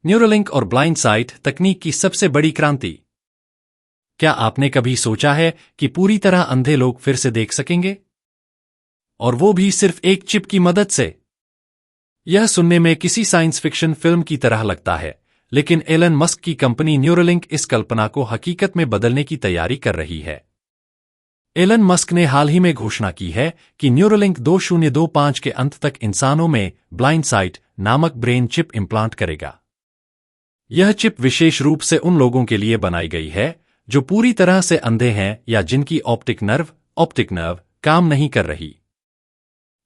Neuralink और blind site तकनीक की सबसे बड़ी क्रांति। क्या आपने कभी सोचा है कि पूरी तरह अंधे लोग फिर से देख सकेंगे? और वो भी सिर्फ एक चिप की मदद से। यह सुनने में किसी साइंस फिक्शन फिल्म की तरह लगता है, लेकिन एलन मस्क की कंपनी न्यूरोलिंक इस कल्पना को हकीकत में बदलने की तैयारी कर रही है। एलन मस्क ने हाल ही में घोषणा की है कि न्यूरोलिंक 2025 के अंत तक इंसानों में ब्लाइंड साइट नामक ब्रेन चिप इम्प्लांट करेगा। यह चिप विशेष रूप से उन लोगों के लिए बनाई गई है जो पूरी तरह से अंधे हैं या जिनकी ऑप्टिक नर्व काम नहीं कर रही।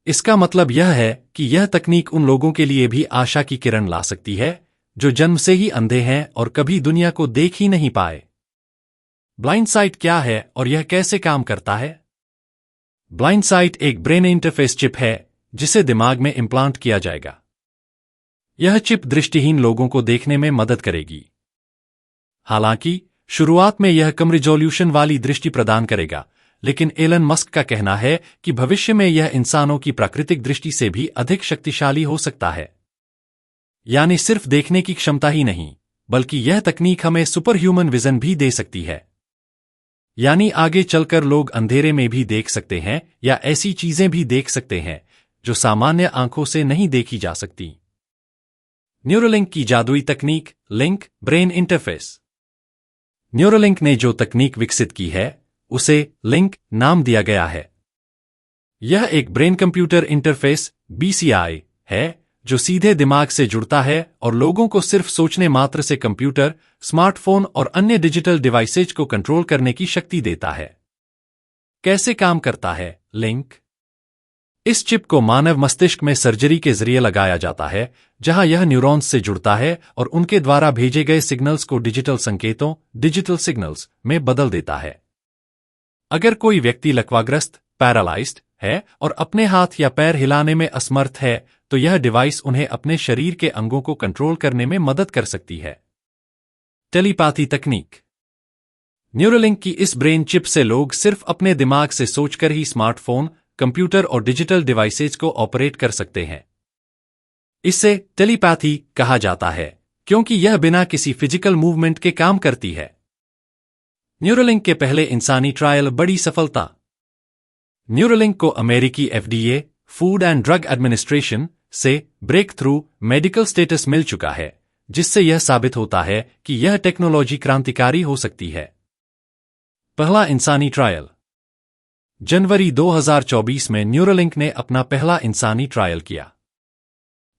इसका मतलब यह है कि यह तकनीक उन लोगों के लिए भी आशा की किरण ला सकती है जो जन्म से ही अंधे हैं और कभी दुनिया को देख ही नहीं पाए। ब्लाइंड साइट क्या है और यह कैसे काम करता है? ब्लाइंड साइट एक ब्रेन इंटरफेस चिप है जिसे दिमाग में इम्प्लांट किया जाएगा। यह चिप दृष्टिहीन लोगों को देखने में मदद करेगी। हालांकि शुरुआत में यह कम रिजोल्यूशन वाली दृष्टि प्रदान करेगा, लेकिन एलन मस्क का कहना है कि भविष्य में यह इंसानों की प्राकृतिक दृष्टि से भी अधिक शक्तिशाली हो सकता है। यानी सिर्फ देखने की क्षमता ही नहीं, बल्कि यह तकनीक हमें सुपर ह्यूमन विजन भी दे सकती है। यानी आगे चलकर लोग अंधेरे में भी देख सकते हैं या ऐसी चीजें भी देख सकते हैं जो सामान्य आंखों से नहीं देखी जा सकती। न्यूरोलिंक की जादुई तकनीक लिंक ब्रेन इंटरफेस। न्यूरोलिंक ने जो तकनीक विकसित की है उसे लिंक नाम दिया गया है। यह एक ब्रेन कंप्यूटर इंटरफेस BCI है जो सीधे दिमाग से जुड़ता है और लोगों को सिर्फ सोचने मात्र से कंप्यूटर, स्मार्टफोन और अन्य डिजिटल डिवाइसेज को कंट्रोल करने की शक्ति देता है। कैसे काम करता है लिंक? इस चिप को मानव मस्तिष्क में सर्जरी के जरिए लगाया जाता है, जहां यह न्यूरॉन्स से जुड़ता है और उनके द्वारा भेजे गए सिग्नल्स को डिजिटल संकेतों डिजिटल सिग्नल्स में बदल देता है। अगर कोई व्यक्ति लकवाग्रस्त पैरालाइज्ड है और अपने हाथ या पैर हिलाने में असमर्थ है, तो यह डिवाइस उन्हें अपने शरीर के अंगों को कंट्रोल करने में मदद कर सकती है। टेलीपैथी तकनीक। न्यूरोलिंक की इस ब्रेन चिप से लोग सिर्फ अपने दिमाग से सोचकर ही स्मार्टफोन, कंप्यूटर और डिजिटल डिवाइसेज को ऑपरेट कर सकते हैं। इसे टेलीपैथी कहा जाता है क्योंकि यह बिना किसी फिजिकल मूवमेंट के काम करती है। न्यूरोलिंक के पहले इंसानी ट्रायल बड़ी सफलता। न्यूरोलिंक को अमेरिकी FDA food and drug administration से ब्रेक थ्रू मेडिकल स्टेटस मिल चुका है, जिससे यह साबित होता है कि यह टेक्नोलॉजी क्रांतिकारी हो सकती है। पहला इंसानी ट्रायल। जनवरी 2024 में न्यूरोलिंक ने अपना पहला इंसानी ट्रायल किया।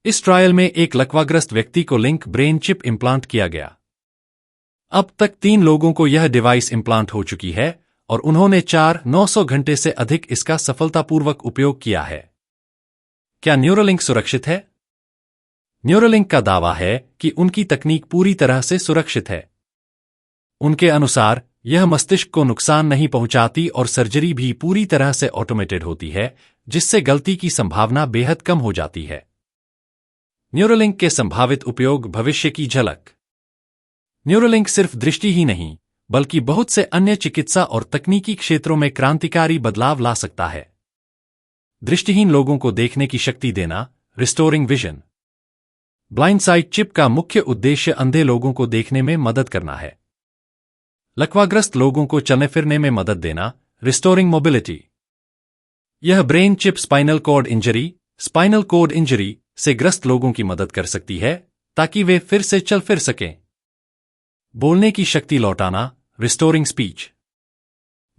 इस ट्रायल में एक लकवाग्रस्त व्यक्ति को लिंक ब्रेन चिप इम्प्लांट किया गया। अब तक 3 लोगों को यह डिवाइस इम्प्लांट हो चुकी है और उन्होंने 900 घंटे से अधिक इसका सफलतापूर्वक उपयोग किया है। क्या न्यूरोलिंक सुरक्षित है? न्यूरोलिंक का दावा है कि उनकी तकनीक पूरी तरह से सुरक्षित है। उनके अनुसार यह मस्तिष्क को नुकसान नहीं पहुंचाती और सर्जरी भी पूरी तरह से ऑटोमेटेड होती है, जिससे गलती की संभावना बेहद कम हो जाती है। न्यूरोलिंक के संभावित उपयोग भविष्य की झलक। न्यूरोलिंक सिर्फ दृष्टि ही नहीं, बल्कि बहुत से अन्य चिकित्सा और तकनीकी क्षेत्रों में क्रांतिकारी बदलाव ला सकता है। दृष्टिहीन लोगों को देखने की शक्ति देना, restoring vision. Blind site chip का मुख्य उद्देश्य अंधे लोगों को देखने में मदद करना है। लकवाग्रस्त लोगों को चलने फिरने में मदद देना, रिस्टोरिंग मोबिलिटी। यह brain chip spinal cord injury से ग्रस्त लोगों की मदद कर सकती है ताकि वे फिर से चल फिर सकें। बोलने की शक्ति लौटाना, रिस्टोरिंग स्पीच।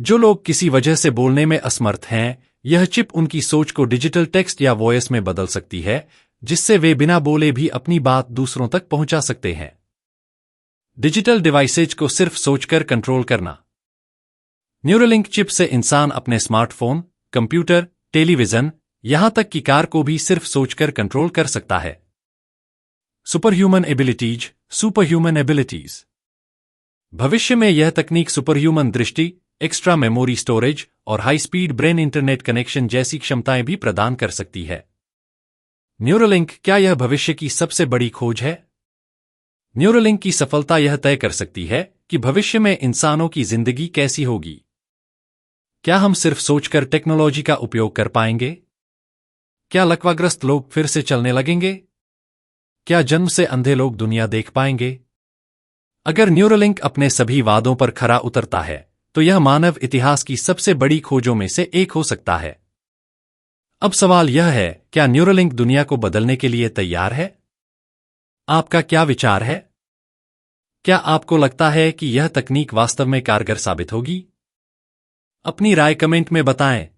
जो लोग किसी वजह से बोलने में असमर्थ हैं, यह चिप उनकी सोच को डिजिटल टेक्स्ट या वॉयस में बदल सकती है, जिससे वे बिना बोले भी अपनी बात दूसरों तक पहुंचा सकते हैं। डिजिटल डिवाइसेज को सिर्फ सोचकर कंट्रोल करना। न्यूरोलिंक चिप से इंसान अपने स्मार्टफोन, कंप्यूटर, टेलीविजन, यहां तक कि कार को भी सिर्फ सोचकर कंट्रोल कर सकता है। सुपरह्यूमन एबिलिटीज। भविष्य में यह तकनीक सुपरह्यूमन दृष्टि, एक्स्ट्रा मेमोरी स्टोरेज और high speed brain internet connection जैसी क्षमताएं भी प्रदान कर सकती है। न्यूरोलिंक क्या यह भविष्य की सबसे बड़ी खोज है? न्यूरोलिंक की सफलता यह तय कर सकती है कि भविष्य में इंसानों की जिंदगी कैसी होगी। क्या हम सिर्फ सोचकर टेक्नोलॉजी का उपयोग कर पाएंगे? क्या लकवाग्रस्त लोग फिर से चलने लगेंगे? क्या जन्म से अंधे लोग दुनिया देख पाएंगे? अगर न्यूरोलिंक अपने सभी वादों पर खरा उतरता है तो यह मानव इतिहास की सबसे बड़ी खोजों में से एक हो सकता है। अब सवाल यह है, क्या न्यूरोलिंक दुनिया को बदलने के लिए तैयार है? आपका क्या विचार है? क्या आपको लगता है कि यह तकनीक वास्तव में कारगर साबित होगी? अपनी राय कमेंट में बताएं।